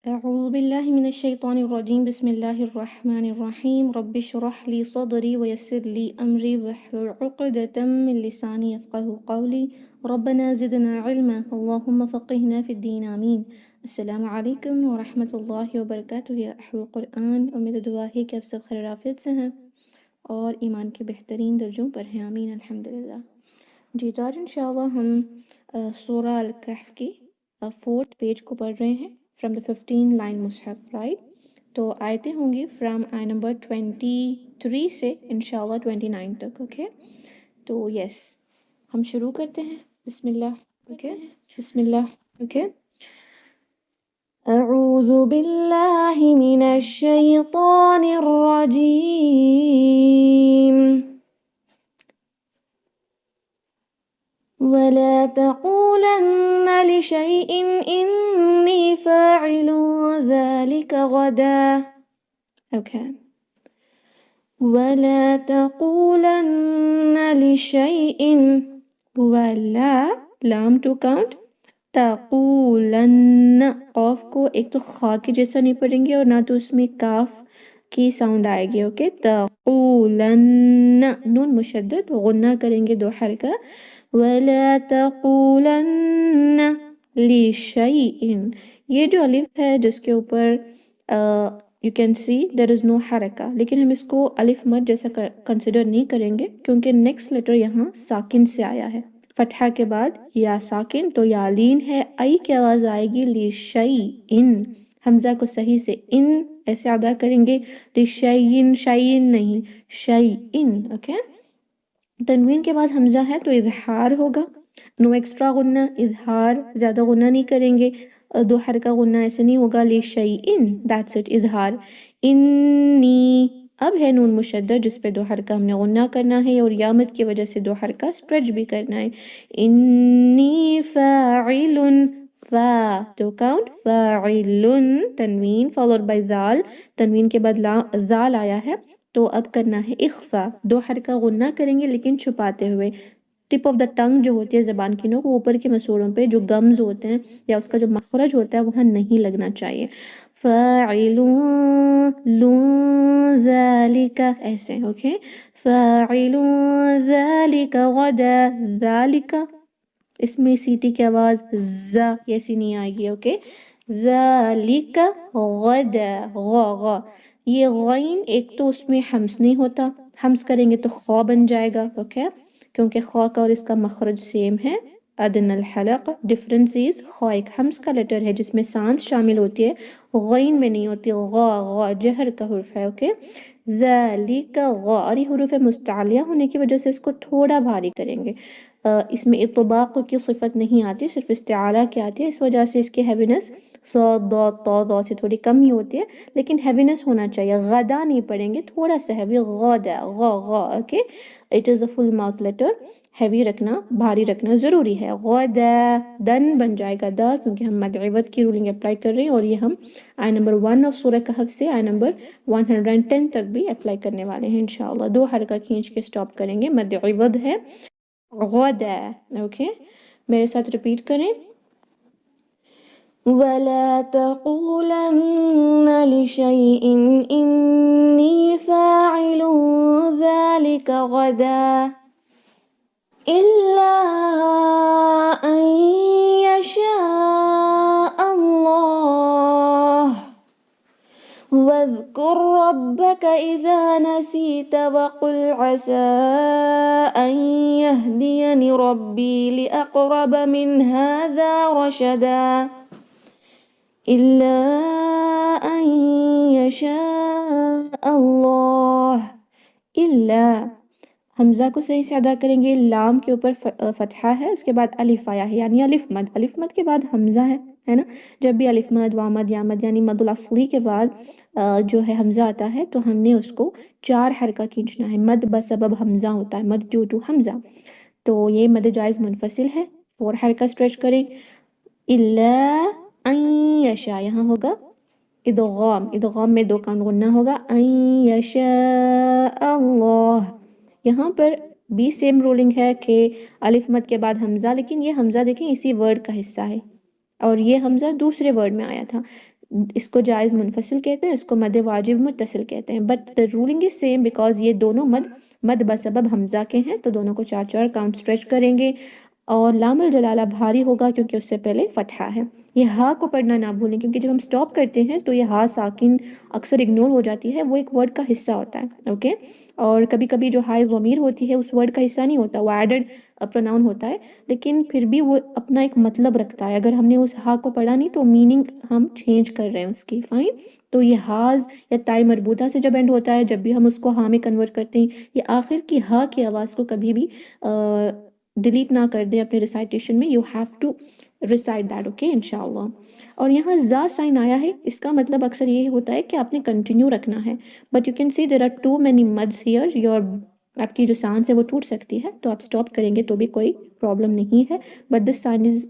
أعوذ بالله من الشيطان الرجيم بسم الله الرحمن الرحيم رب اشرح لي صدري ويسر لي أمري واحلل عقدة من لساني يفقه قولي ربنا زدنا علما اللهم فقهنا في الدين آمين السلام علیکم ورحمۃ اللہ وبرکاتہ یا اہل القرآن، امید و دعا ہے کہ آپ سب خیر عافیت سے ہیں اور ایمان کے بہترین درجوں پر ہیں، آمین الحمدللہ۔ جی تو آج انشاءاللہ ہم سورہ الکہف کی 4th پیج کو پڑھ رہے ہیں from the 15 line Mushaf, right? تو آیتیں ہوں گی فرام آیت نمبر 23 سے انشاءاللہ 29 تک، اوکے؟ تو یس، ہم شروع کرتے ہیں، بسم اللہ، اوکے؟ بسم اللہ، اوکے؟ اعوذ باللہ من الشیطان الرجیم وَلَا تَقُولَنَّ لِشَيْءٍ إِنِّي فَاعِلٌ ذَلِكَ غَدًا، okay؟ وَلَا تَقُولَنَّ لِشَيْءٍ، وَلَا لام ٹو کاؤنٹ، تَقُولَنَّ قاف کو ایک تو خا کے جیسا نہیں پڑھیں گے اور نہ تو اس میں کاف کی ساؤنڈ آئے گی، اوکے؟ تَقُولَنَّ نون مشدد، غنہ کریں گے 2 حرکہ، وَلَا تَقُولَنَّ لِشَيْءٍ، یہ جو الف ہے جس کے اوپر یو کین سی دیر از نو حرکہ، لیکن ہم اس کو الف مد جیسا کنسیڈر نہیں کریں گے کیونکہ نیکسٹ لیٹر یہاں ساکن سے آیا ہے، فتحہ کے بعد یا ساکن، تو یا لین ہے، ای کی آواز آئے گی لِشَيْءٍ، حمزہ کو صحیح سے ان ایسے ادا کریں گے، لِشَيْءٍ شَيْءٍ نہیں، شَيْءٍ، اوکے؟ تنوین کے بعد حمزہ ہے تو اظہار ہوگا، نو ایکسٹرا غنہ، اظہار، زیادہ غنہ نہیں کریں گے، 2 حرکہ غنہ ایسے نہیں ہوگا، لِشَيْءٍ، that's it، اظہار۔ انی، اب ہے نون مشدد جس پہ 2 حرکہ ہم نے غنہ کرنا ہے اور یامت کی وجہ سے 2 حرکہ اسٹریچ بھی کرنا ہے، انی فاعل، فا ٹو کاؤنٹ، فاعل، تنوین فالوڈ بائی ذال، تنوین کے بعد ذال آیا ہے تو اب کرنا ہے اخفا، 2 حرکہ غنہ کریں گے لیکن چھپاتے ہوئے، ٹپ آف دا ٹنگ جو ہوتی ہے زبان کی نوک، وہ اوپر کے مسوڑوں پہ جو گمز ہوتے ہیں یا اس کا جو مخرج ہوتا ہے وہاں نہیں لگنا چاہیے، فاعل ذالک، ایسے، اوکے؟ فاعل ذالک غدا، ذالک اس میں سیٹی کی آواز زا ایسی نہیں آئے گی، اوکے؟ ذالک غدا، غا، یہ غین ایک تو اس میں حمز نہیں ہوتا، حمز کریں گے تو خا بن جائے گا، اوکے؟ کیونکہ خا کا اور اس کا مخرج سیم ہے، ادن الحلق، ڈفرنس از خا ایک حمز کا لیٹر ہے جس میں سانس شامل ہوتی ہے، غین میں نہیں ہوتی، غا جہر کا حرف ہے، اوکے؟ ذالک غا، اور یہ حروف مستعلیہ ہونے کی وجہ سے اس کو تھوڑا بھاری کریں گے، اس میں اطباق کی صفت نہیں آتی، صرف استعالہ کی آتی ہے، اس وجہ سے اس کی ہیوینس صاد ضاد طا ضا سے تھوڑی کم ہی ہوتی ہے، لیکن ہیوینس ہونا چاہیے، غدا نہیں پڑھیں گے، تھوڑا سا ہیوی، غدا، غا، okay? It is a full mouth letter, heavy رکھنا، بھاری رکھنا ضروری ہے، غدا، دن بن جائے گا دا، کیونکہ ہم مد عوض کی رولنگ اپلائی کر رہے ہیں اور یہ ہم آیت نمبر 1 آف سورہ کہف سے آیت نمبر 110 تک بھی اپلائی کرنے والے ہیں انشاءاللہ، 2 حرکہ کھینچ کے سٹاپ کریں گے، مد عوض ہے غدا، اوکے؟ میرے ساتھ ریپیٹ کریں، وَلَا تَقُولَنَّ لِشَيْءٍ إِنِّي فَاعِلٌ ذَلِكَ غَدًا إِلَّا أَن يَشَاءَ اللَّهُ وَاذْكُرْ رَبَّكَ إِذَا نَسِيتَ وَقُلْ عَسَىٰ أَن يَهْدِيَنِ رَبِّي لِأَقْرَبَ مِنْ هَٰذَا رَشَدًا إِلَّا أَن يَشَاءَ اللَّهُ، إِلَّا، حمزہ کو صحیح سے ادا کریں گے، لام کے اوپر فتحہ ہے، اس کے بعد الف آیا ہے یعنی الف مد، الف مد کے بعد حمزہ ہے نا؟ جب بھی الف مد، وامد، یامد یعنی مد الاصلی کے بعد جو ہے حمزہ آتا ہے تو ہم نے اس کو 4 حرکہ کھینچنا ہے، مد بسبب حمزہ ہوتا ہے، مد ڈیو ٹو حمزہ، تو یہ مد جائز منفصل ہے، 4 حرکہ اسٹریچ کریں، الا ان یشاء، یہاں ہوگا ادغام، ادغام میں 2 کان غنہ ہوگا، ان یشاء اللہ، یہاں پر بھی سیم رولنگ ہے کہ الف مد کے بعد حمزہ، لیکن یہ حمزہ دیکھیں اسی ورڈ کا حصہ ہے اور یہ حمزہ دوسرے ورڈ میں آیا تھا، اس کو جائز منفصل کہتے ہیں، اس کو مد واجب متصل کہتے ہیں، but the ruling is same because یہ دونوں مد بسبب حمزہ کے ہیں، تو دونوں کو 4 کاؤنٹ اسٹریچ کریں گے، اور لام الجلالہ بھاری ہوگا کیونکہ اس سے پہلے فتحہ ہے۔ یہ ہا کو پڑھنا نہ بھولیں، کیونکہ جب ہم سٹاپ کرتے ہیں تو یہ ہا ساکن اکثر اگنور ہو جاتی ہے، وہ ایک ورڈ کا حصہ ہوتا ہے، اوکے، اور کبھی کبھی جو ہائے ضمیر ہوتی ہے اس ورڈ کا حصہ نہیں ہوتا، وہ ایڈڈ پروناؤن ہوتا ہے، لیکن پھر بھی وہ اپنا ایک مطلب رکھتا ہے، اگر ہم نے اس ہا کو پڑھا نہیں تو میننگ ہم چینج کر رہے ہیں اس کی، فائن۔ تو یہ ہاز یا تائی مربوطہ سے جب اینڈ ہوتا ہے، جب بھی ہم اس کو ہا میں کنورٹ کرتے ہیں، یہ آخر کی ہا کی آواز کو کبھی بھی ڈیلیٹ نہ کر دیں اپنے ریسائٹیشن میں، you have to recite that, okay, انشاءاللہ۔ اور یہاں زا سائن آیا ہے، اس کا مطلب اکثر یہ ہوتا ہے کہ آپ نے کنٹینیو رکھنا ہے، but you can see there are too many مدس ہیئر، یور آپ کی جو سانس ہے وہ ٹوٹ سکتی ہے، تو آپ سٹاپ کریں گے تو بھی کوئی پرابلم نہیں ہے، but this sign is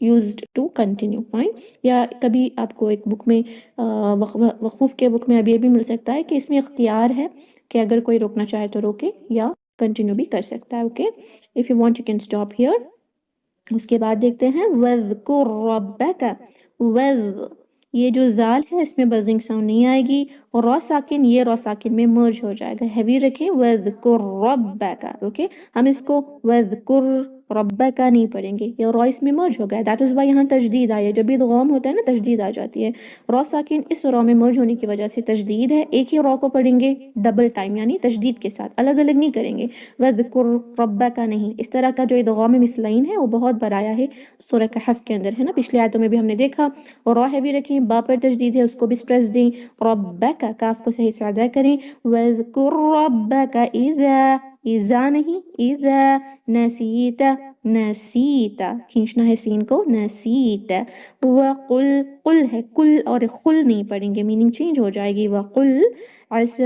used to continue، fine. یا کبھی آپ کو ایک بک میں وقوف کے بک میں اب یہ بھی مل سکتا ہے کہ اس میں اختیار ہے کہ اگر کوئی روکنا چاہے تو روکے یا کنٹینیو بھی کر سکتا ہے، okay, if you want you can stop here۔ اس کے بعد دیکھتے ہیں وَاذْكُرْ رَبَّكَ، وَذْ، یہ جو زال ہے اس میں بزنگ ساؤنڈ نہیں آئے گی، اور را ساکن، یہ را ساکن میں مرج ہو جائے گا، ہیوی رکھیں، وَاذْكُرْ رَبَّكَ، اوکے، ہم اس کو وَاذْكُرْ رَبَّكَ نہیں پڑھیں گے، یہ را اس میں مرج ہو گیا، دیٹ از وائی یہاں تجدید آئی ہے، جب بھی ادغام ہوتا ہے نا تجدید آ جاتی ہے، را ساکن اس را میں مرج ہونے کی وجہ سے تجدید ہے، ایک ہی را کو پڑھیں گے ڈبل ٹائم، یعنی تجدید کے ساتھ، الگ الگ نہیں کریں گے، وَاذْكُرْ رَبَّكَ نہیں۔ اس طرح کا جو ادغام مثلین ہے وہ بہت بار آیا ہے سورہ کہف کے اندر، ہے نا، پچھلی آیتوں میں بھی ہم نے دیکھا، اور را ہیوی رکھیں، با پر تجدید ہے اس کو بھی سٹریس دیں، ربک، کاف کو صحیح سے ادا کریں، وَاذْكُرْ رَبَّكَ اذا نہیں، اذا نسیت، نسیت کھینچنا ہے سین کو، نسیت، وقل، قل ہے کل اور خل نہیں پڑھیں گے، میننگ چینج ہو جائے گی، وقل عسى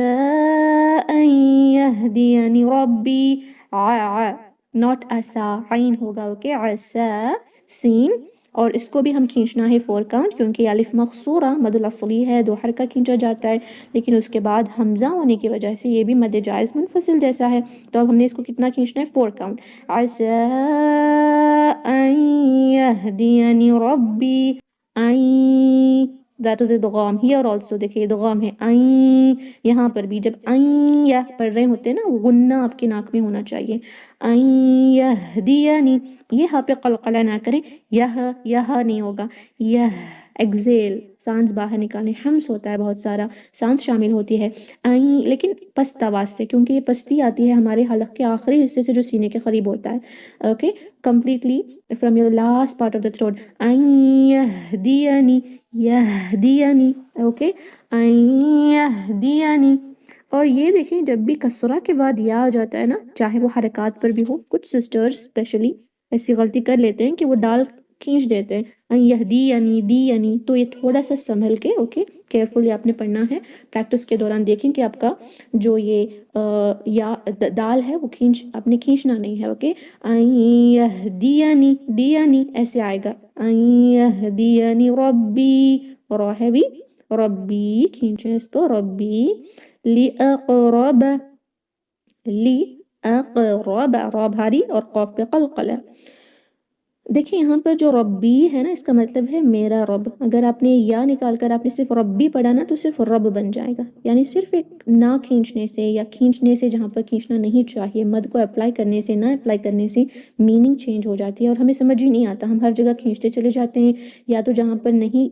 ان يهديني ربی، ناٹ عسا، عین ہوگا، اوکے، عسا سین، اور اس کو بھی ہم کھینچنا ہے 4 کاؤنٹ، کیونکہ الف مقصورہ مد الاصلی ہے، 2 حرکہ کھینچا جاتا ہے، لیکن اس کے بعد حمزہ ہونے کی وجہ سے یہ بھی مد جائز منفصل جیسا ہے، تو اب ہم نے اس کو کتنا کھینچنا ہے، 4 کاؤنٹ، عسى ان يهديني ربی، این، that is ادغام، here also دیکھیں ادغام ہے، این، یہاں پر بھی جب این یا پڑھ رہے ہوتے ہیں نا، غنہ آپ کے ناک میں ہونا چاہیے، این یہدینی، یہ ہاں پہ قلقلہ نہ کریں، یہ نہیں ہوگا، یہ ایگزیل، سانس باہر نکالیں، حمس ہوتا ہے بہت سارا، سانس شامل ہوتی ہے، این، لیکن پست آواز سے، کیونکہ یہ پستی آتی ہے ہمارے حلق کے آخری حصے سے جو سینے کے قریب ہوتا ہے، okay, completely from your last part of the throat، این یہدینی، یہدینی، اوکے، این یہدینی۔ اور یہ دیکھیں جب بھی کسرہ کے بعد یا آ جاتا ہے نا، چاہے وہ حرکات پر بھی ہو، کچھ سسٹرز اسپیشلی ایسی غلطی کر لیتے ہیں کہ وہ دال کھینچ دیتے ہیں، این یہدینی، دی یعنی، تو یہ تھوڑا سا سنبھل کے، اوکے، کیئرفلی آپ نے پڑھنا ہے، پریکٹس کے دوران دیکھیں کہ آپ کا جو یہ یا دال ہے وہ آپ نے کھینچنا نہیں ہے، اوکے، این یہدینی، دیانی ایسے آئے گا، این یہدینی ربی، را ہے بھی، ربی کھینچیں اس کو، ربی لِأَقْرَبَ، لِأَقْرَبَ، را بھاری اور قاف پہ قلقلہ۔ دیکھیں یہاں پر جو ربی ہے نا، اس کا مطلب ہے میرا رب، اگر آپ نے یا نکال کر آپ نے صرف ربی پڑھا نا تو صرف رب بن جائے گا، یعنی صرف ایک نہ کھینچنے سے یا کھینچنے سے جہاں پر کھینچنا نہیں چاہیے، مد کو اپلائی کرنے سے نہ اپلائی کرنے سے میننگ چینج ہو جاتی ہے، اور ہمیں سمجھ ہی نہیں آتا، ہم ہر جگہ کھینچتے چلے جاتے ہیں، یا تو جہاں پر نہیں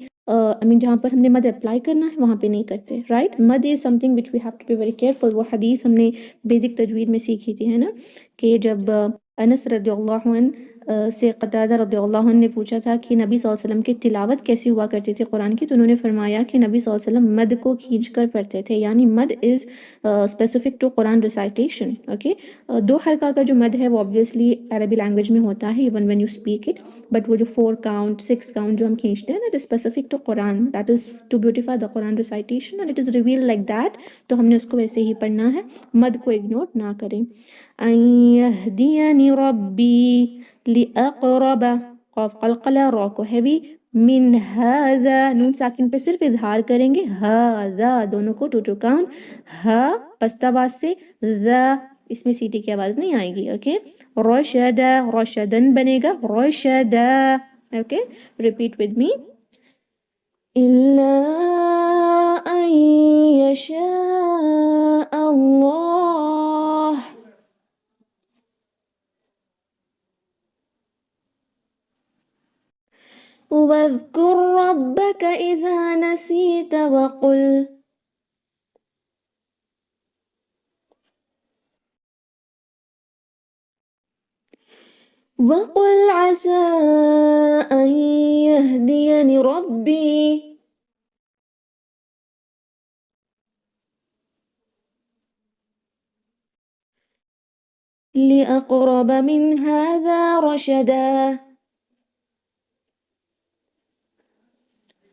جہاں پر ہم نے مد اپلائی کرنا ہے وہاں پہ نہیں کرتے، رائٹ، مد is something which we have to be very careful, وہ حدیث ہم نے بیسک تجوید میں سیکھی تھی، ہے نا، کہ جب انس رضی اللہ عنہ سے قتادہ رضی اللہ عنہ نے پوچھا تھا کہ نبی صلی اللہ علیہ وسلم کی تلاوت کیسی ہوا کرتی تھی قرآن کی، تو انہوں نے فرمایا کہ نبی صلی اللہ علیہ وسلم مد کو کھینچ کر پڑھتے تھے، یعنی مد is specific to Quran recitation, okay, 2 حرکہ کا جو مد ہے وہ obviously عربی لینگویج میں ہوتا ہے even when you speak it، but وہ جو 4 کاؤنٹ 6 کاؤنٹ جو ہم کھینچتے ہیں that is specific to Quran, that is to beautify the Quran recitation and it is revealed like that، تو ہم نے اس کو ویسے ہی پڑھنا ہے، مد کو اگنور نہ کریں، ان یہدینی ربی لِأَقْرَبَ، قاف قلقلہ، را کو ہیوی، من هذا، نون ساکن پہ صرف اظہار کریں گے، هذا دونوں کو 2 کاؤنٹ، ہا پست آواز سے، ذا اس میں سیٹی کی آواز نہیں آئے گی، اوکے، رشدا، رشدن بنے گا، رشدا، اوکے، ریپیٹ ود می، إلا ربك إذا نسيت وقل عسى أن يهديني ربي لأقرب من هذا رشدا.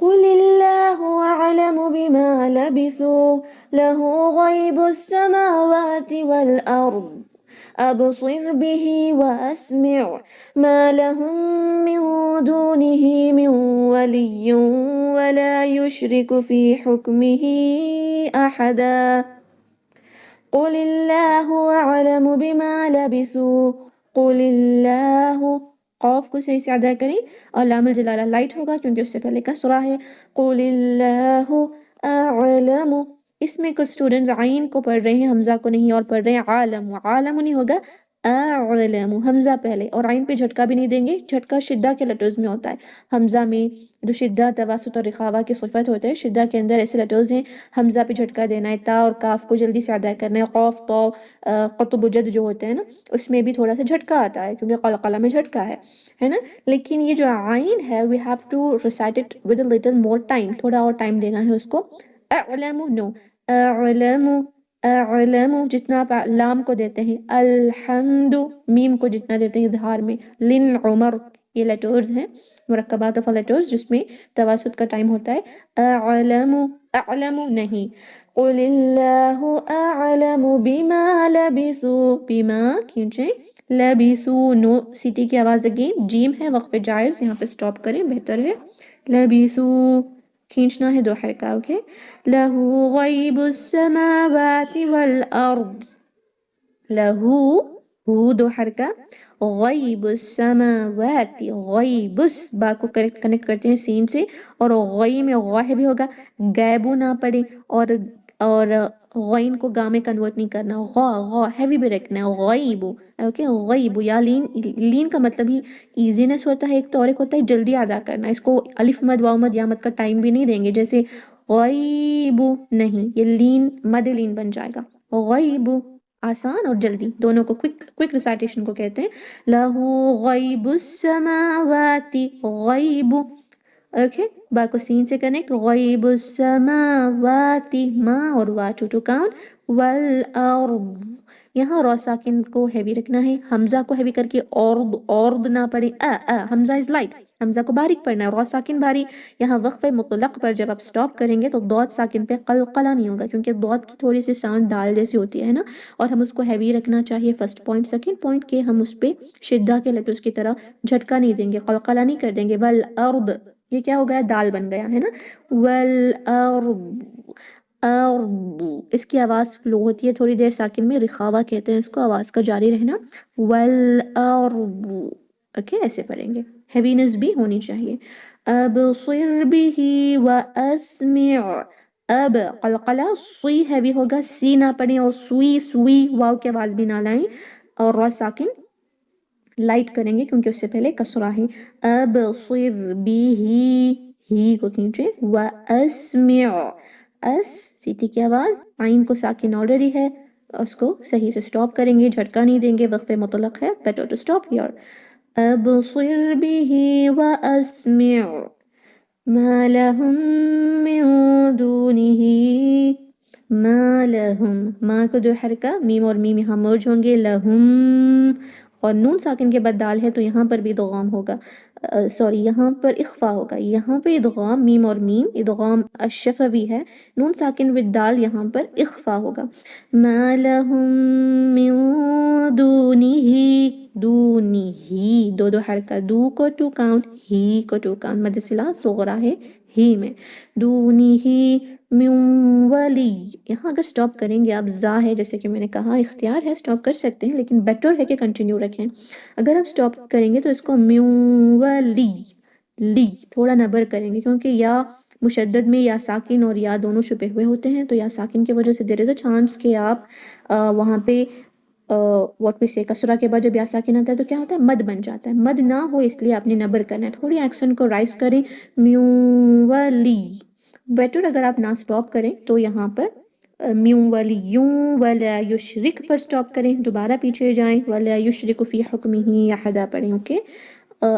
قل اللہ اعلم بما لبثوا له غیب السماوات والارض ابصر به واسمع ما لهم من دونه من ولی ولا يشرك في حكمه احدا قل اللہ اعلم بما لبثوا قل اللہ قوف کو صحیح سے ادا کریں اور لام الجلالہ لائٹ ہوگا کیونکہ اس سے پہلے کسرہ ہے قل اللہ اعلم اس میں کچھ اسٹوڈنٹس عین کو پڑھ رہے ہیں حمزہ کو نہیں اور پڑھ رہے ہیں عالم عالم نہیں ہوگا اعلم حمزہ پہلے اور عین پہ جھٹکا بھی نہیں دیں گے جھٹکا شدہ کے لیٹرز میں ہوتا ہے حمزہ میں جو شدہ تواسط اور رخاوہ کی صفت ہوتے ہیں شدہ کے اندر ایسے لیٹرز ہیں حمزہ پہ جھٹکا دینا ہے تا اور کاف کو جلدی سے ادا کرنا ہے قوف تو قطب و جد جو ہوتے ہیں نا اس میں بھی تھوڑا سا جھٹکا آتا ہے کیونکہ قلقلہ میں جھٹکا ہے نا لیکن یہ جو عین ہے we have to recite it with a little more time تھوڑا اور ٹائم دینا ہے اس کو اعلم نو اعلم جتنا آپ لام کو دیتے ہیں الحمد میم کو جتنا دیتے ہیں اظہار میں لن عمر یہ لیٹرز ہیں مرکبات آف لیٹرز جس میں تواسط کا ٹائم ہوتا ہے اعلم نہیں قل اللہ اعلم بما لبثوا بما کھینچیں لبثوا نو سیٹی کی آواز اگین جیم ہے وقف جائز یہاں پہ سٹاپ کریں بہتر ہے لبثوا کھینچنا ہے دو حرکہ اوکے لہو غیب السماوات والارض لہو ہو دو حرکہ غیب السماوات غیب با کو کنیکٹ کرتے ہیں سین سے اور غی میں غاہ بھی ہوگا غیبو نہ پڑے اور غین کو گا میں کنورٹ نہیں کرنا غا ہیوی بھی رکھنا ہے غیبو اوکے غیبو یا لین کا مطلب ہی ایزینس ہوتا ہے ایک تو اور ایک ہوتا ہے جلدی ادا کرنا اس کو الف مد واو مد یا مد کا ٹائم بھی نہیں دیں گے جیسے غیبو نہیں یہ لین مد لین بن جائے گا غیبو آسان اور جلدی دونوں کو کوئک ریسائٹیشن کو کہتے ہیں لہو غیب السماوات غیب اوکے با کو سین سے کنیکٹ غیب السماوات ما اور وا ٹو کاؤنٹ والارض یہاں را ساکن کو ہیوی رکھنا ہے حمزہ کو ہیوی کر کے اورد نہ پڑے حمزہ از لائٹ حمزہ کو باریک پڑھنا ہے را ساکن باری یہاں وقف مطلق پر جب آپ سٹاپ کریں گے تو ضاد ساکن پہ قلقلہ نہیں ہوگا کیونکہ ضاد کی تھوڑی سی ساؤنڈ دال جیسی ہوتی ہے نا اور ہم اس کو ہیوی رکھنا چاہیے فرسٹ پوائنٹ سیکنڈ پوائنٹ کے ہم اس پہ شدہ کے لیٹرز کی طرح جھٹکا نہیں دیں گے قلقلہ نہیں کر دیں گے والارض یہ کیا ہو گیا دال بن گیا ہے نا والارض ارض اس کی آواز فلو ہوتی ہے تھوڑی دیر ساکن میں رخاوہ کہتے ہیں اس کو آواز کا جاری رہنا والارض اوکے ایسے پڑھیں گے ہیوینس بھی ہونی چاہیے ابصر به واسمع اب قلقلہ سوئی ہیوی ہوگا سی نہ پڑھیں اور سوئی واو کی آواز بھی نہ لائیں اور را ساکن لائٹ کریں گے کیونکہ اس سے پہلے کسرہ ہے ابصر به ہی کو کھینچے واسمع اس سیٹی کی آواز عین کو ساکن آلریڈی ہے اس کو صحیح سے سٹاپ کریں گے جھٹکا نہیں دیں گے وقف مطلق ہے بیٹر ٹو سٹاپ ہیئر ابصر به واسمع ما لهم من دونه ما لهم ما کو دو حرکہ میم اور میم یہاں مرج ہوں گے لہم اور نون ساکن کے بعد دال ہے تو یہاں پر بھی ادغام ہوگا سوری یہاں پر اخفا ہوگا یہاں پہ ادغام میم اور میم ادغام الشفوی ہے نون ساکن with دال یہاں پر اخفا ہوگا ما لهم من دونہی دو حرکہ دو کو ٹو کاؤنٹ ہی کو ٹو کاؤنٹ مد صلہ صغرا ہے ہی میں دونہی من ولی یہاں اگر سٹاپ کریں گے آپ زا ہے جیسے کہ میں نے کہا اختیار ہے سٹاپ کر سکتے ہیں لیکن بیٹر ہے کہ کنٹینیو رکھیں اگر آپ سٹاپ کریں گے تو اس کو من ولی لی تھوڑا نبر کریں گے کیونکہ یا مشدد میں یا ساکن اور یا دونوں چھپے ہوئے ہوتے ہیں تو یا ساکن کی وجہ سے دیر از اے چانس کہ آپ وہاں پہ واٹ وی سے کسرہ کے بعد جب یا ساکن آتا ہے تو کیا ہوتا ہے مد بن جاتا ہے مد نہ ہو اس لیے آپ نے نبر کرنا ہے تھوڑی ایکسن کو رائز کریں من ولی بیٹر اگر آپ نہ سٹاپ کریں تو یہاں پر میوں والی یوں ولا یشرک پر سٹاپ کریں دوبارہ پیچھے جائیں ولا یشرک فی حکمہ احدا پڑھیں okay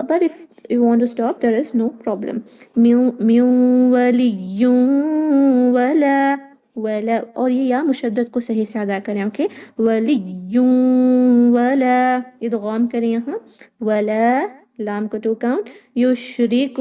but if you want to stop there is no problem میوں والی یوں ولا اور یہ یا مشدد کو صحیح سے ادا کریں اوکے ولی یوں ولا ادغام کریں یہاں ولا لام کو ٹو کاؤنٹ یشرک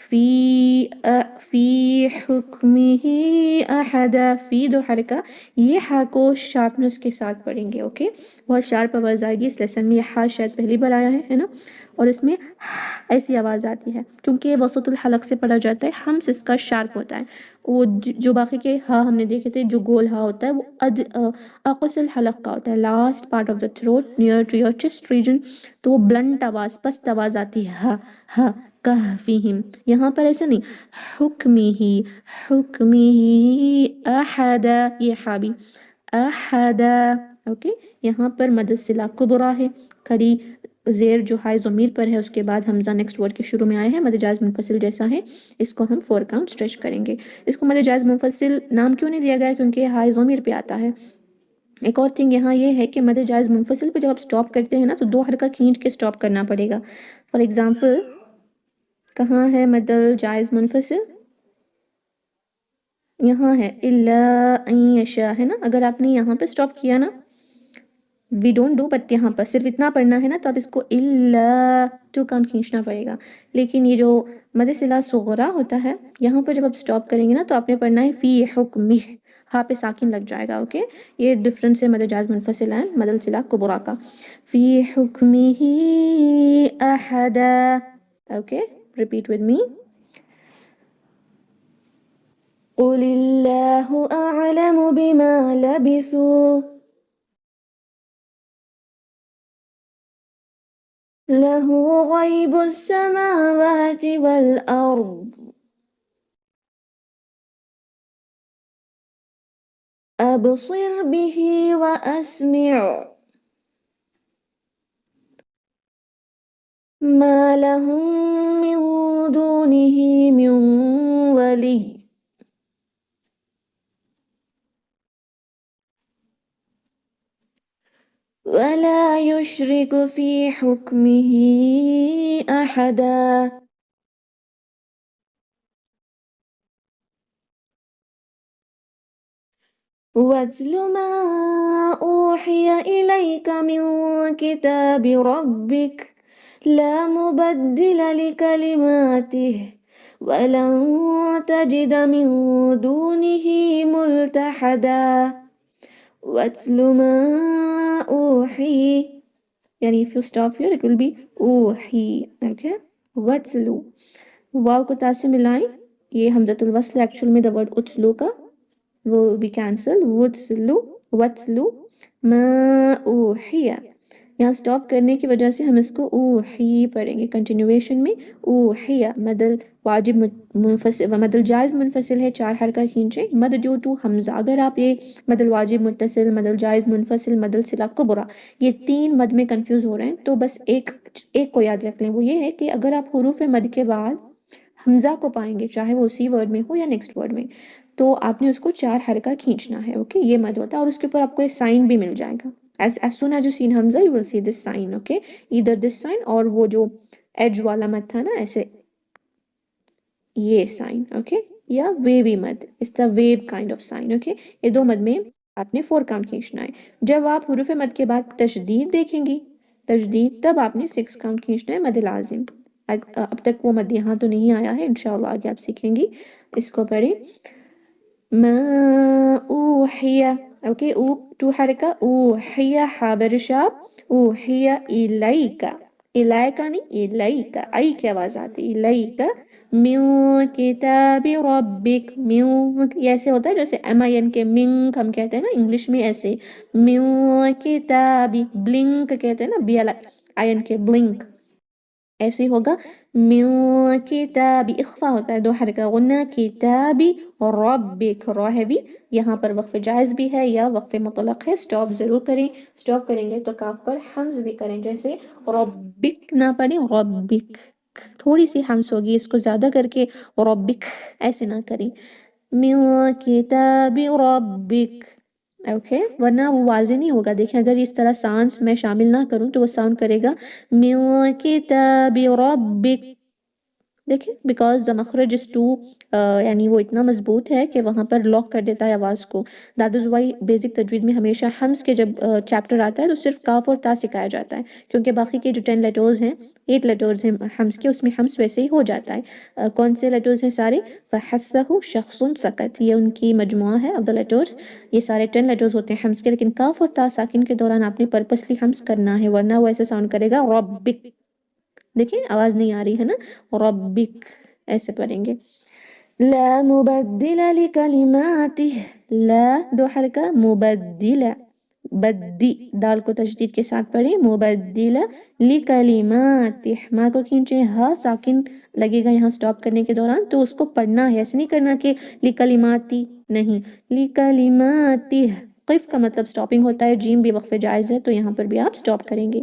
فی حکمہ احدا فی دو حرکہ یہ ہا کو شارپنس کے ساتھ پڑھیں گے اوکے بہت شارپ آواز آئے گی اس لیسن میں یہ ہا شاید پہلی بار آیا ہے نا اور اس میں ایسی آواز آتی ہے کیونکہ یہ وسط الحلق سے پڑھا جاتا ہے ہمس اس کا شارپ ہوتا ہے وہ جو باقی کے ہا ہم نے دیکھے تھے جو گول ہا ہوتا ہے وہ اقصى الحلق کا ہوتا ہے last part of the throat near to your chest region تو وہ بلنٹ آواز پست آواز آتی ہے ہا ہا کہفہم یہاں پر ایسا نہیں حکمہ احدا یہ ہا بھی احدا اوکے یہاں پر مد صلہ کبریٰ ہے کھڑی زیر جو ہائے ضمیر پر ہے اس کے بعد حمزہ نیکسٹ ورڈ کے شروع میں آئے ہیں مد جائز منفصل جیسا ہے اس کو ہم 4 کاؤنٹ اسٹریچ کریں گے اس کو مد جائز منفصل نام کیوں نہیں دیا گیا کیونکہ ہائے ضمیر پہ آتا ہے ایک اور تھنگ یہاں یہ ہے کہ مد جائز منفصل پہ جب آپ سٹاپ کرتے ہیں نا تو 2 حرکہ کھینچ کے سٹاپ کرنا پڑے گا فار ایگزامپل کہاں ہے مد جائز منفصل یہاں ہے الا ان یشاء ہے نا اگر آپ نے یہاں پہ سٹاپ کیا نا وی ڈونٹ ڈو بٹ یہاں پر صرف اتنا پڑھنا ہے نا تو اب اس کو الا 2 کاؤنٹ کھینچنا پڑے گا لیکن یہ جو مد صلہ صغریٰ ہوتا ہے یہاں پر جب آپ سٹاپ کریں گے نا تو آپ نے پڑھنا ہے فی حکمہ ہاں پہ ساکن لگ جائے گا اوکے یہ ڈفرنس ہے مد جائز منفصل ہے مد صلہ کبریٰ کا فی حکمہ احدا اوکے ریپیٹ ود می قل اللہ اعلم بما لبثوا له غیب السماوات والارض ابصر به واسمع ما لهم من دونه من ولی ولا يشرك في حكمه أحدا واتل ما أوحي إليك من كتاب ربك لا مبدل لكلماته ولن تجد من دونه ملتحدا واتل ما أوحي يعني if you stop here it will be أوحي okay واتلو واو کو تا سے ملائیں یہ حمزۃ الوصل ایکچوئل میں دا ورڈ اتلو کا وہ بھی کینسل واتلو ما اوحی یہاں سٹاپ کرنے کی وجہ سے ہم اس کو اوحی پڑھیں گے کنٹینیویشن میں اوحی مدل واجب منفصل مدل جائز منفصل ہے 4 حرکہ کھینچے مد جو ٹو حمزہ اگر آپ یہ مدل واجب متصل مدل جائز منفصل مدل صلہ کبریٰ یہ 3 مد میں کنفیوز ہو رہے ہیں تو بس ایک کو یاد رکھ لیں وہ یہ ہے کہ اگر آپ حروف مد کے بعد حمزہ کو پائیں گے چاہے وہ اسی ورڈ میں ہو یا نیکسٹ ورڈ میں تو آپ نے اس کو 4 حرکہ کھینچنا ہے اوکے یہ مد ہوتا ہے اور اس کے اوپر آپ کو ایک سائن بھی مل جائے گا as soon as you see Hamza you will see this sign okay either this sign اور وہ جو ایج والا مد تھا نا ایسے یہ سائن اوکے یا ویوی مد is the wave kind of sign okay یہ 2 مد میں آپ نے 4 کاؤنٹ کھینچنا ہے جب آپ حروف مد کے بعد تشدید دیکھیں گی تشدید تب آپ نے 6 کاؤنٹ کھینچنا ہے مد لازم اب تک وہ مد یہاں تو نہیں آیا ہے انشاءاللہ آگے آپ سیکھیں گی اس کو پڑھیں ما اوحی اوکے او 2 حرکہ اوحی حابر شاب اوحی الیکا الیکا نہیں الیکا ای کی آواز آتی الیکا من کتاب ربک من یہ ایسے ہوتا ہے جیسے ایم آئی این کے منک ہم کہتے ہیں نا انگلش میں ایسے من کتابی بلنک کہتے ہیں نا بی آئی این کے بلنک ایسے ہوگا من کتابی اخفا ہوتا ہے 2 حرکہ غنہ کتابی ربک را ہے بھی یہاں پر وقف جائز بھی ہے یا وقف مطلق ہے سٹاپ ضرور کریں سٹاپ کریں گے تو کاف پر حمز بھی کریں جیسے ربک نہ پڑھیں ربک تھوڑی سی حمز ہوگی اس کو زیادہ کر کے ربک ایسے نہ کریں من کتاب ربک اوکے ورنہ وہ واضح نہیں ہوگا دیکھیں اگر اس طرح سانس میں شامل نہ کروں تو وہ ساؤنڈ کرے گا من کتاب ربک دیکھیں بیکاز دا مخرج از ٹو یعنی وہ اتنا مضبوط ہے کہ وہاں پر لاک کر دیتا ہے آواز کو. دیٹ از وائی بیسک تجوید میں ہمیشہ حمز کے جب چیپٹر آتا ہے تو صرف کاف اور تا سکھایا جاتا ہے، کیونکہ باقی کے جو 10 لیٹرز ہیں 8 لیٹرز ہیں حمز کے، اس میں حمز ویسے ہی ہو جاتا ہے. کون سے لیٹرز ہیں سارے؟ فحثہ شخص سکت، یہ ان کی مجموعہ ہے آف دا لیٹرز. یہ سارے 10 لیٹرز ہوتے ہیں حمز کے، لیکن کاف اور تا ساکن کے دوران آپ نے پرپسلی حمز کرنا ہے، ورنہ وہ ایسے ساؤنڈ کرے گا ربک. دیکھیں آواز نہیں آ رہی ہے نا، ربک ایسے پڑھیں گے. لا مبدل لکلماتہ، لا دو حرکہ، مبدل بدی دال کو تشدید کے ساتھ پڑھیں، مبدل لکلماتہ، ماں کو کھینچیں، ہاں ساکن لگے گا یہاں سٹاپ کرنے کے دوران، تو اس کو پڑھنا ہے، ایسے نہیں کرنا کہ لکلماتی، نہیں، لکلماتہ. قف کا مطلب سٹاپنگ ہوتا ہے، جیم بھی وقف جائز ہے تو یہاں پر بھی آپ سٹاپ کریں گے.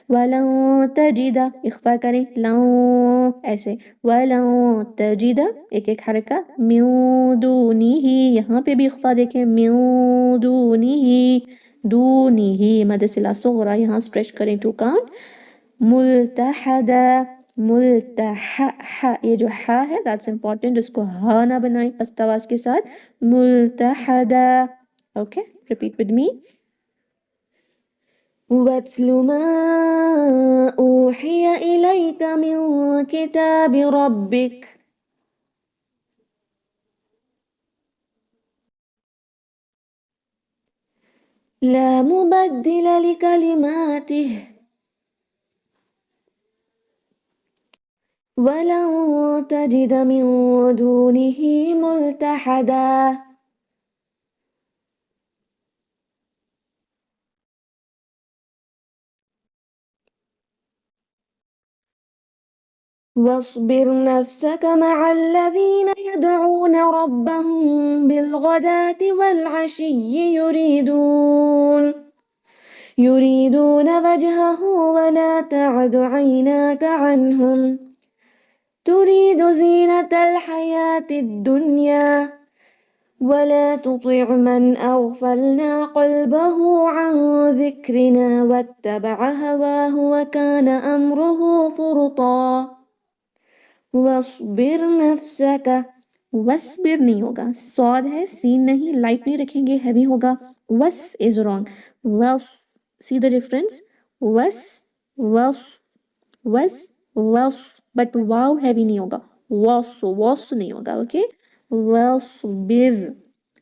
وَلَن تَجِدَ، اخفا کریں، لَن ایسے، وَلَن تَجِدَ ایک ایک حرکہ، مِن دُونِہ، یہاں پہ بھی اخفا دیکھیں، مِن دُونِہ، دونِہ مد صلہ صغرا، یہاں سٹریچ کریں 2 کاؤنٹ. ملتحدہ، یہ جو ہا ہے that's important، اس کو ہا نہ بنائیں پست آواز کے ساتھ، ملتحدہ. Okay repeat with me. وَاتْلُ مَا أُوحِيَ إِلَيْكَ مِن كِتَابِ رَبِّكَ. لا مبدل لكلماته وَلَن تَجِدَ مِن دُونِهِ مُلْتَحَدًا. واصبر نفسك مع الذين يدعون ربهم بالغداة والعشي يريدون وجهه ولا تعد عيناك عنهم تريد زينة الحياة الدنيا ولا تطع من أغفلنا قلبه عن ذكرنا واتبع هواه وكان أمره فرطا. وَاصْبِرْ نَفْسَكَ، وَاصْبِر نہیں ہوگا، صاد ہے سین نہیں، لائٹ نہیں رکھیں گے، ہیوی ہوگا. وَس is wrong، وَس، see the difference، وَس، وَس، وَس، وَس، but wow heavy نہیں ہوگا، وَس، وَس نہیں ہوگا. اوکے، وَاصْبِر،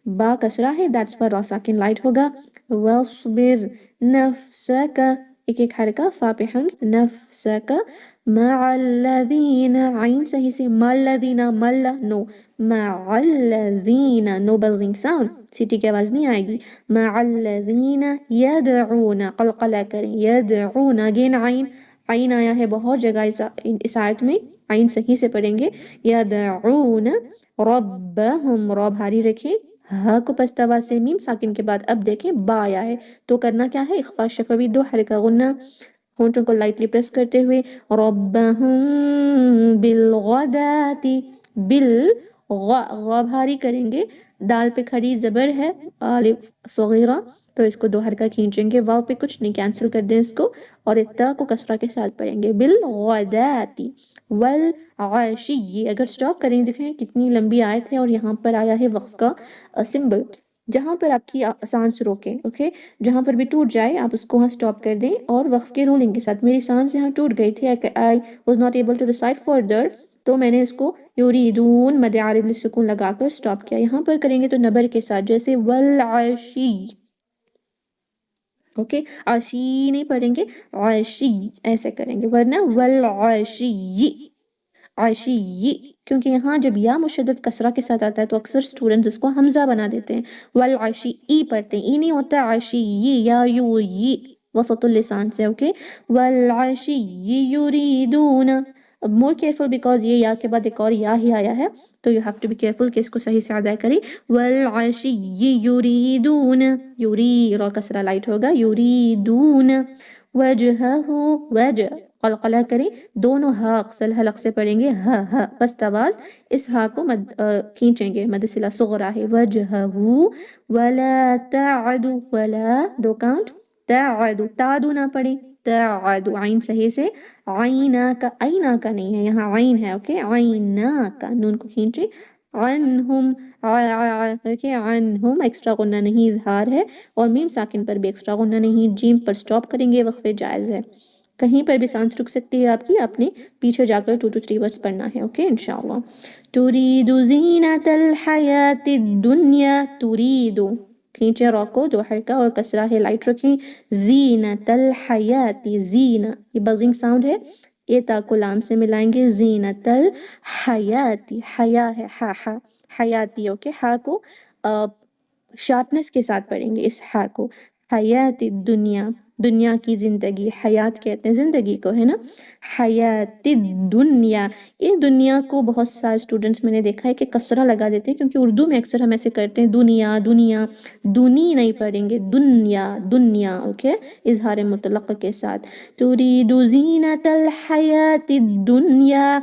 با کسرہ ہے that's why را ساکن لائٹ ہوگا. وَاصْبِر نَفْسَكَ ایک ایک حرکہ، فا پہ حمز، نفسک مع الذین، عین صحیح سے، مع الذین، مل نو، مع الذین نو بزنگ ساؤنڈ، سیٹی کی آواز نہیں آئے گی. مع الذین یدعون، قلقلہ کریں، یدعون، اگین عین، عین آیا ہے بہت جگہ اس آیت میں، عین صحیح سے پڑھیں گے. یدعون ربہم، را بھاری رکھیں، ہا کو پست آواز سے، میم ساکن کے بعد اب دیکھیں با آیا ہے تو کرنا کیا ہے، اخفا شفوی 2 حرکہ غنہ، ہونٹوں کو لائٹلی پریس کرتے ہوئے، ربہم بالغداۃ، غا بھاری کریں گے، دال پہ کھڑی زبر ہے، الف صغیرہ، تو اس کو 2 حرکہ کھینچیں گے، واو پہ کچھ نہیں، کینسل کر دیں اس کو، اور تا کو کسرہ کے ساتھ پڑھیں گے، بالغداۃ والعشی. اگر سٹاپ کریں دیکھیں کتنی لمبی آیت ہے اور یہاں پر آیا ہے وقف کا سمبل، جہاں پر آپ کی سانس روکیں، اوکے، جہاں پر بھی ٹوٹ جائے آپ اس کو وہاں سٹاپ کر دیں اور وقف کے رولنگ کے ساتھ. میری سانس یہاں ٹوٹ گئی تھی، I was not able to recite further، تو میں نے اس کو یریدون مد عارض للسکون لگا کر سٹاپ کیا. یہاں پر کریں گے تو نبر کے ساتھ، جیسے والعشی، اوکے، عشی نہیں پڑھیں گے، عشی ایسے کریں گے، ورنہ والعشی، عشی، کیونکہ یہاں جب یا مشدد کسرہ کے ساتھ آتا ہے تو اکثر اسٹوڈنٹس اس کو حمزہ بنا دیتے ہیں، والعشی ای پڑھتے ہیں، ای نہیں ہوتا، عشی یا یو ی وسط اللسان سے. اوکے، والعشی یریدون. اب مور کیئرفل بیکاز یہ یا کے بعد ایک اور یا ہی آیا ہے تو you have to be careful کہ اس کو صحیح سے ادا کریں. والعشی یریدون، یوری را کسرہ لائٹ ہوگا، یریدون وجہہ، وجہ قلقلہ کریں، دونوں ہا اقصل حلق سے پڑھیں گے، ہا ہا پست آواز، اس ہا کو کھینچیں گے، مد صلہ صغرا ہے، وجہہ. ولا تعد، ولا 2 کاؤنٹ، تعد، تعدو نہ پڑھیں، تعد عین صحیح سے عینا کا نہیں ہے, یہاں عین ہے. اوکے, عینا کا, نون کو کھینچے. عنہم اوکے, عنہم ایکسٹرا غنہ نہیں, اظہار ہے. اور میم ساکن پر بھی ایکسٹرا غنہ نہیں. جیم پر سٹاپ کریں گے, وقفے جائز ہے. کہیں پر بھی سانس رک سکتی ہے آپ کی, آپ نے پیچھے جا کر 2 to 3 ورڈز پڑھنا ہے. اوکے انشاءاللہ. ترید زینت الحیات الدنیا, ترید کھینچے را کو, 2 حرکہ اور کسرہ ہے, لائٹ رکھیں. زینت الحیات, زین یہ بزنگ ساؤنڈ ہے, یہ تا کو لام سے ملائیں گے. زینت الحیاتی, حیا ہے, ہا حیاتی. اوکے, ہا کو شارپنس کے ساتھ پڑھیں گے اس ہا کو. حیات الدنیا, دنیا کی زندگی, حیات کہتے ہیں زندگی کو, ہے نا. حیات الدنیا, یہ دنیا کو بہت سارے اسٹوڈنٹس میں نے دیکھا ہے کہ کسرہ لگا دیتے ہیں, کیونکہ اردو میں اکثر ہم ایسے کرتے ہیں, دنیا دنیا, دنی نہیں پڑھیں گے, دنیا دنیا. اوکے, اظہار مطلق کے ساتھ. ترید زینت الحیات الدنیا,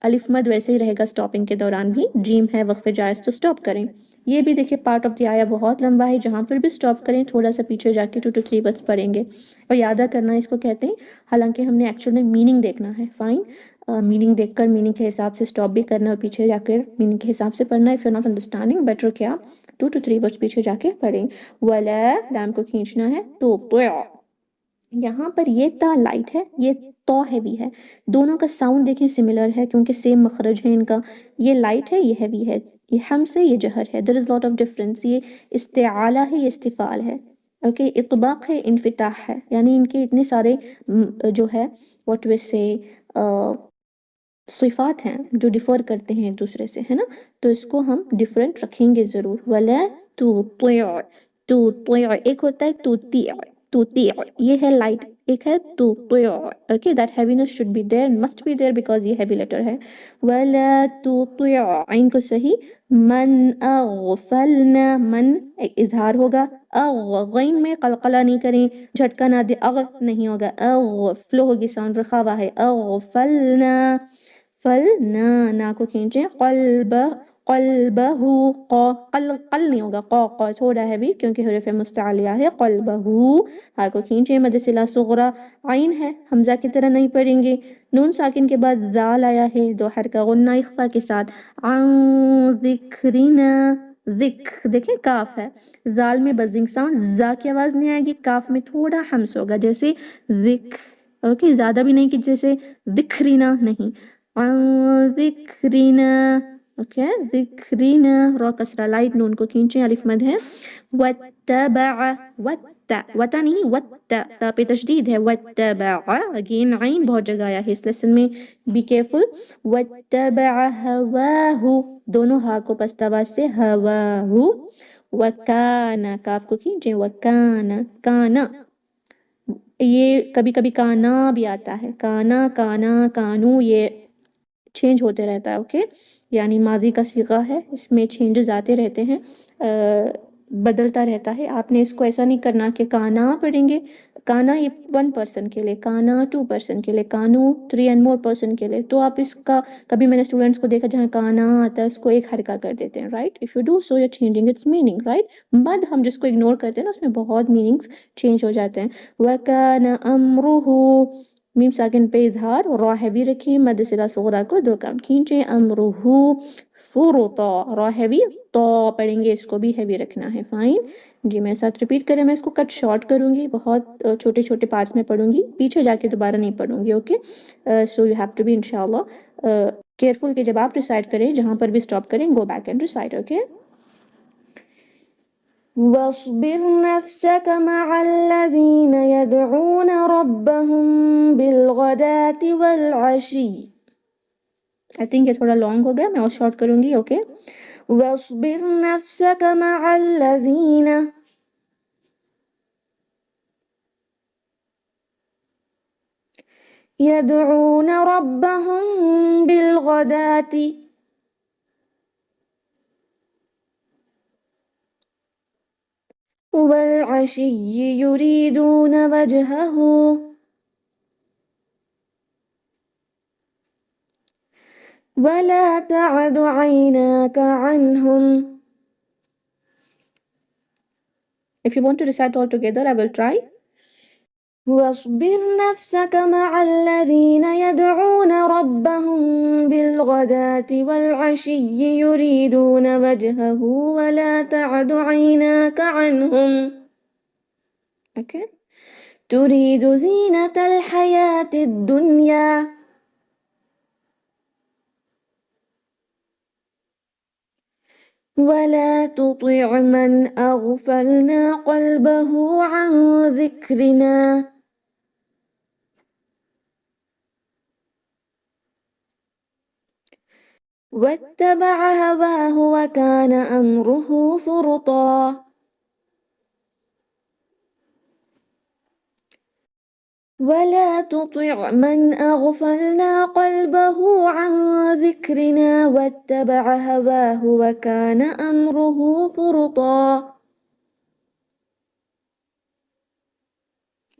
الف مد ویسے ہی رہے گا سٹاپنگ کے دوران بھی. جیم ہے وقف جائز تو سٹاپ کریں. یہ بھی دیکھیں پارٹ آف دی آیا بہت لمبا ہے, جہاں پر بھی سٹاپ کریں تھوڑا سا پیچھے جا کے 2 to 3 ورڈز پڑھیں گے. اور یادہ کرنا اس کو کہتے ہیں, حالانکہ ہم نے ایکچوئل میں میننگ دیکھنا ہے. فائن, میننگ دیکھ کر میننگ کے حساب سے سٹاپ بھی کرنا اور پیچھے جا کر میننگ کے حساب سے پڑھنا ہے. If you not understanding better کیا 2 to 3 ورڈز پیچھے جا کے پڑھیں. ولا, لام کو کھینچنا ہے. تو یہاں پر یہ تا لائٹ ہے, یہ تو ہیوی ہے. دونوں کا ساؤنڈ دیکھیں سملر ہے, کیونکہ سیم مخرج ہے ان کا. یہ لائٹ ہے, یہ ہیوی ہے. یہ ہم سے, یہ جہر ہے. there is lot of difference. یہ استعالہ ہے, یہ استفال ہے. اوکے, اطباق ہے, انفتاح ہے. یعنی ان کے اتنے سارے جو ہے what we say صفات ہیں جو ڈیفر کرتے ہیں ایک دوسرے سے, ہے نا. تو اس کو ہم ڈیفرنٹ رکھیں گے ضرور. ولا تطیع, تطیع ایک ہوتا ہے تطیع, تطیع یہ ہے لائٹ, ایک ہے تطیع. Okay, that heaviness should be there, must be there because یہ heavy letter ہے. ولا تطیع, عین کو صحیح. من اغفلنا, من اظہار ہوگا. غین میں قلقلہ نہیں کریں, جھٹکا نہ دے, نہیں ہوگا. فلو ہوگی ساؤنڈ, رکھا ہوا ہے. اغفلنا, فلنا, نا کو کھینچیں. قلبہ, قل نہیں ہوگا, قا تھوڑا ہے بھی کیونکہ حروف مستعلیہ ہے. قلبہ, ہا کو کھینچیں. مد صلہ صغرا, عین ہے, حمزہ کی طرح نہیں پڑھیں گے. نون ساکن کے بعد ذال آیا ہے, 2 حرکہ غنہ اخفا کے ساتھ. عن ذکرنا, دیکھیں کاف ہے, ذال میں بزنگ ساؤنڈ, زا کی آواز نہیں آئے گی. کاف میں تھوڑا ہمس ہوگا, جیسے اوکے, زیادہ بھی نہیں کہ جیسے ذکرنا, نہیں. عن ذکرنا, اوکے, ذکرنا, را کسرہ لائٹ, نون کو کھینچیں, الف مد ہے. واتبع, وتا نہیں, تا پہ تشدید ہے. واتبع, اگین عین بہت جگہ آیا ہے اس لیسن میں, بی کیئرفل. واتبع ہواہ, دونوں ہا کو پست آواز سے, ہواہ. وکانا, کاف کو کھینچیں. وکانا, کانا, یہ کبھی کبھی کانا بھی آتا ہے. کانا, کانو, یہ چینج ہوتے رہتا ہے. اوکے, یعنی ماضی کا صیغہ ہے, اس میں چینجز آتے رہتے ہیں, بدلتا رہتا ہے. آپ نے اس کو ایسا نہیں کرنا کہ کانا پڑھیں گے. کانا یہ 1 پرسن کے لیے, کانا 2 پرسن کے لیے, کانو 3 and more پرسن کے لیے. تو آپ اس کا کبھی میں نے اسٹوڈنٹس کو دیکھا جہاں کانا آتا ہے اس کو ایک حرکہ کر دیتے ہیں, right. If you do so you changing its meaning, right. مد ہم جس کو اگنور کرتے ہیں نا, اس میں بہت میننگس چینج ہو جاتے ہیں. وَكَانَ أَمْرُهُ, میم ساکن پہ اظہار, را ہیوی رکھیں, مد صلہ صغرا کو 2 کام کھینچیں. امرہ فرطا, را ہیوی, تو پڑھیں گے, اس کو بھی ہیوی رکھنا ہے. فائن جی, میرے ساتھ ریپیٹ کریں. میں اس کو کٹ شارٹ کروں گی, بہت چھوٹے چھوٹے پارٹس میں پڑھوں گی, پیچھے جا کے دوبارہ نہیں پڑھوں گی. Okay, so you have to be انشاءاللہ کیئرفل کہ جب آپ ریسائٹ کریں, جہاں پر بھی سٹاپ کریں, go back and recite. Okay. واصبر نفسك مع الذين يدعون ربهم بالغداة والعشي. I think یہ تھوڑا لانگ ہو گیا, میں اور شارٹ کروں گی. اوکے. واصبر نفسك مع الذين يدعون ربهم بالغداة والعشي يريدون وجهه ولا تعد عيناك عنهم. If you want to recite all together, I will try. واصبر نفسك مع الذين يدعون ربهم بالغداة والعشي يريدون وجهه ولا تعد عيناك عنهم okay. تريد زينة الحياة الدنيا ولا تطع من أغفلنا قلبه عن ذكرنا واتبع هواه وكان أمره فرطا ولا تطع من أغفلنا قلبه عن ذكرنا واتبع هواه وكان أمره فرطا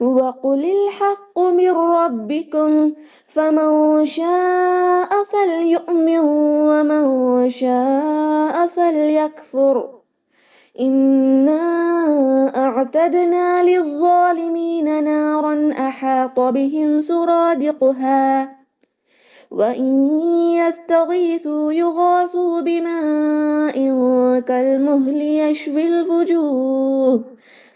وقل الحق من ربكم فمن شاء فليؤمن ومن شاء فليكفر إنا أعتدنا للظالمين نارا أحاط بهم سرادقها وإن يستغيثوا يغاثوا بماء كالمهل يشوي الوجوه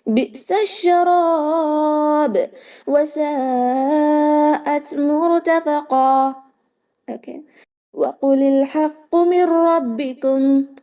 بئس الشراب وساءت مرتفقا okay. وقل الحق من ربكم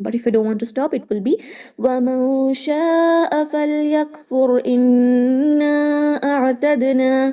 but if you don't want to stop it will be وَمَنْ شَاءَ فَلْيَكْفُرْ إِنَّا أَعْتَدْنَا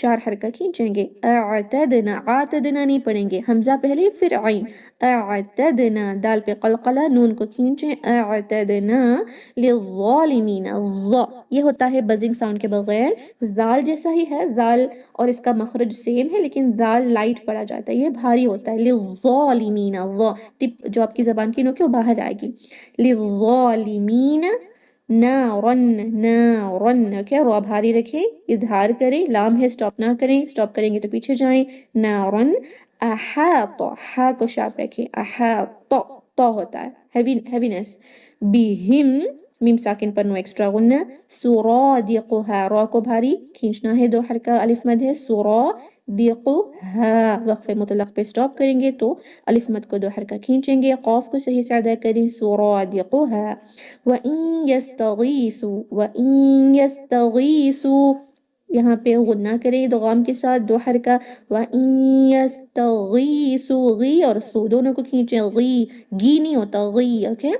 4 حرکہ کھینچیں گے. اعتدنا, اعتدنا نہیں پڑھیں گے, حمزہ پہلے پھر عین. اعتدنا, دال پہ قلقلہ, نون کو کھینچیں. اعتدنا للظالمین, یہ ہوتا ہے بزنگ ساؤنڈ کے بغیر. زال جیسا ہی ہے, زال اور اس کا مخرج سیم ہے, لیکن زال لائٹ پڑا جاتا ہے, یہ بھاری ہوتا ہے. للظالمین, ٹپ جو آپ کی زبان کی نوک ہے وہ باہر آئے گی. للظالمین نارن, نارن, اوکے, رو بھاری رکھیں, اظہار کریں, لام ہے اسٹاپ نہ کریں, اسٹاپ کریں گے تو پیچھے جائیں. نارن احاط, ہا کو شارپ رکھیں, احاط, تو ہوتا ہے ہیوینس. بہم, میم ساکن پر نو ایکسٹرا غنہ. سرادقها, رو کو بھاری کھینچنا ہے, 2 حرکہ الف مد ہے. سرادقها, وقف مطلق پہ اسٹاپ کریں گے تو الف مد کو 2 حرکہ کھینچیں گے. قاف کو صحیح سے ادا کریں, سرادقها. وَإِن يَسْتَغِيثُوا, وَإِن يَسْتَغِيثُوا, یہاں پہ غنہ کریں ادغام کے ساتھ 2 حرکہ. وَإِن يَسْتَغِيثُوا, غی اور سو دونوں کو کھینچیں. غی, گی نہیں ہوتا, غی, اوکے,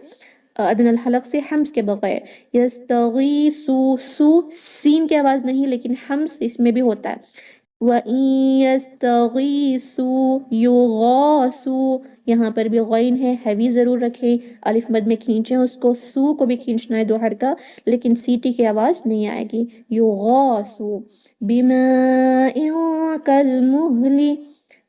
ادنى الحلق سے حمز کے بغیر. یستغیثوا, سو سین کی آواز نہیں لیکن حمز اس میں بھی ہوتا ہے. وَإِن يَسْتَغِيثُوا يُغَاثُوا, یہاں پر بھی غین ہے, ہیوی ضرور رکھیں, الف مد میں کھینچیں اس کو. سو کو بھی کھینچنا ہے 2 حرکہ, لیکن سیٹی کی آواز نہیں آئے گی. یغاثوا بِمَاءٍ كَالْمُهْلِ,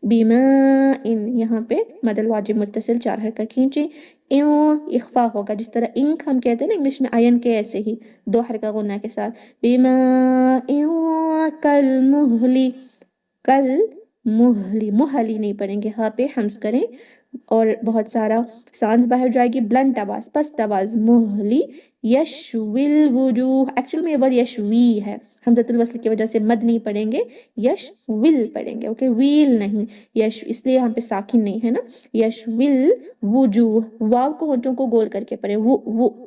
بِمَاءٍ, یہاں پہ مد الواجب متصل 4 حرکہ کھینچیں. اخفا ہوگا, جس طرح انک ہم کہتے ہیں نا انگلش میں آئین کے, ایسے ہی 2 حرکہ غنہ کے ساتھ. بِمَاءٍ كَالْمُهْلِ, کل مہلی نہیں پڑھیں گے, ہاں پہ حمز کریں اور بہت سارا سانز باہر جائے گی. بلنٹ آواز, پست آواز, مہلی. یشوی الوجوہ, ایکچوئل میں یہ ورڈ یشوی ہے, حمزۃ الوصل کی وجہ سے مد نہیں پڑھیں گے, یش ول پڑھیں گے, اوکے, ویل نہیں, یش, اس لیے یہاں پہ ساکن نہیں ہے نا. یشوی الوجوہ, واو کو ہونٹوں کو گول کر کے پڑھیں, وہ,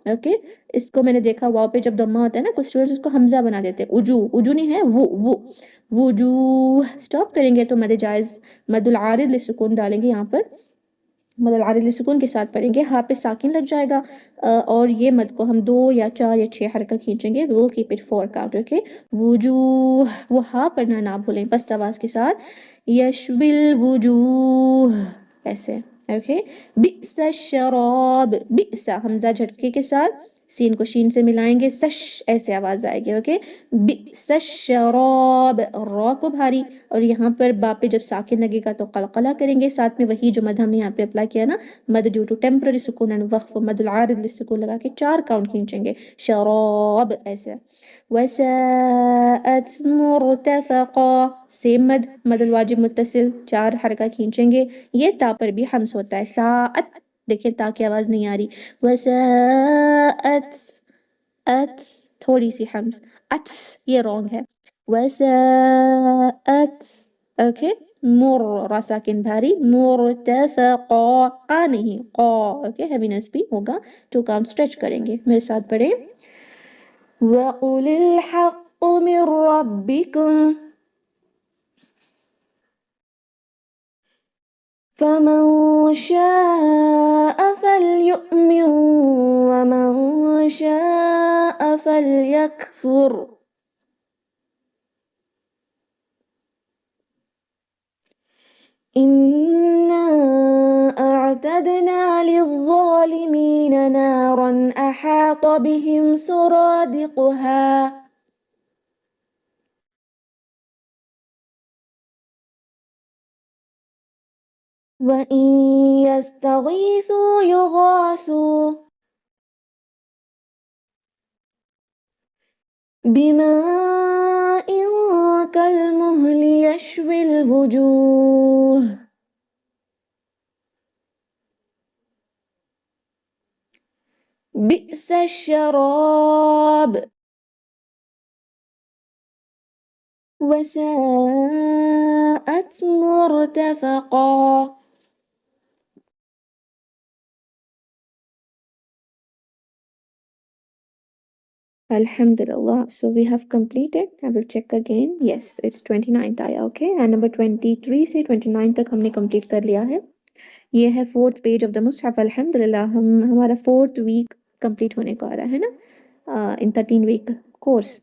اوکے. اس کو میں نے دیکھا واو پہ جب ضمہ ہوتا ہے نا, کچھ اسٹوڈنٹس اس کو حمزہ بنا دیتے ہیں, اجو نہیں ہے, وہ وجوہ. اسٹاپ کریں گے تو مد جائز, مد العارض للسکون ڈالیں گے یہاں پر, مد العارض للسکون کے ساتھ پڑھیں گے, ہاں پہ ساکن لگ جائے گا. اور یہ مد کو ہم 2 یا 4 یا 6 حرکہ کھینچیں گے. we will keep it 4 count, okay. وجوہ, وہ ہاں پڑھنا نہ بھولیں, پست آواز کے ساتھ. یشوی الوجوہ, ایسے, اوکے. بئس الشراب, بئس حمزہ جھٹکے کے ساتھ, سین کو شین سے ملائیں گے, سش ایسے آواز آئے گی, اوکے. بئس الشراب, را کو بھاری, اور یہاں پر با پہ جب ساکن لگے گا تو قلقلہ کریں گے, ساتھ میں وہی جو مد ہم نے یہاں پہ اپلائی کیا نا, مد ڈیو ٹو ٹیمپرری سکون اینڈ وقف, مد العارض للسکون لگا کے 4 کاؤنٹ کھینچیں گے. شراب, ایسے. وَسَاءَتْ مُرْتَفَقًا, سیم مد, مد الواجب متصل 4 حرکہ کھینچیں گے. یہ تا پر بھی حمز ہوتا ہے, ساعت, دیکھیں تا کی آواز نہیں آ رہی. وَسَاءَتْ, ات, تھوڑی سی حمز, اتس, یہ رونگ ہے. وَسَاءَتْ, اوکے. را ساکن بھاری, مرتفقا, قا نہیں, قا, اوکے, ہیوینس بھی ہوگا, 2 کاؤنٹ اسٹریچ کریں گے. میرے ساتھ پڑھیں. وَقُلِ الْحَقُّ مِنْ رَبِّكُمْ فَمَنْ شَاءَ فَلْيُؤْمِنْ وَمَنْ شَاءَ فَلْيَكْفُرْ. إِنَّا أَعْتَدْنَا لِلظَّالِمِينَ نَارًا أَحَاطَ بِهِمْ سُرَادِقُهَا وَإِن يَسْتَغِيثُوا يُغَاثُوا بِمَاءٍ كَالْمُهْلِ يَشْوِي الْوُجُوهَ بِئْسَ الشَّرَابُ وَسَاءَتْ مُرْتَفَقًا. Alhamdulillah. So we have completed. I will check again. Yes, it's 29th آیا, okay. And number 23 سے 29 تک ہم نے complete کر لیا ہے. یہ ہے 4th page of the مصحف. الحمدللہ ہمارا 4th week complete ہونے کو آ رہا ہے نا, in 13 week course.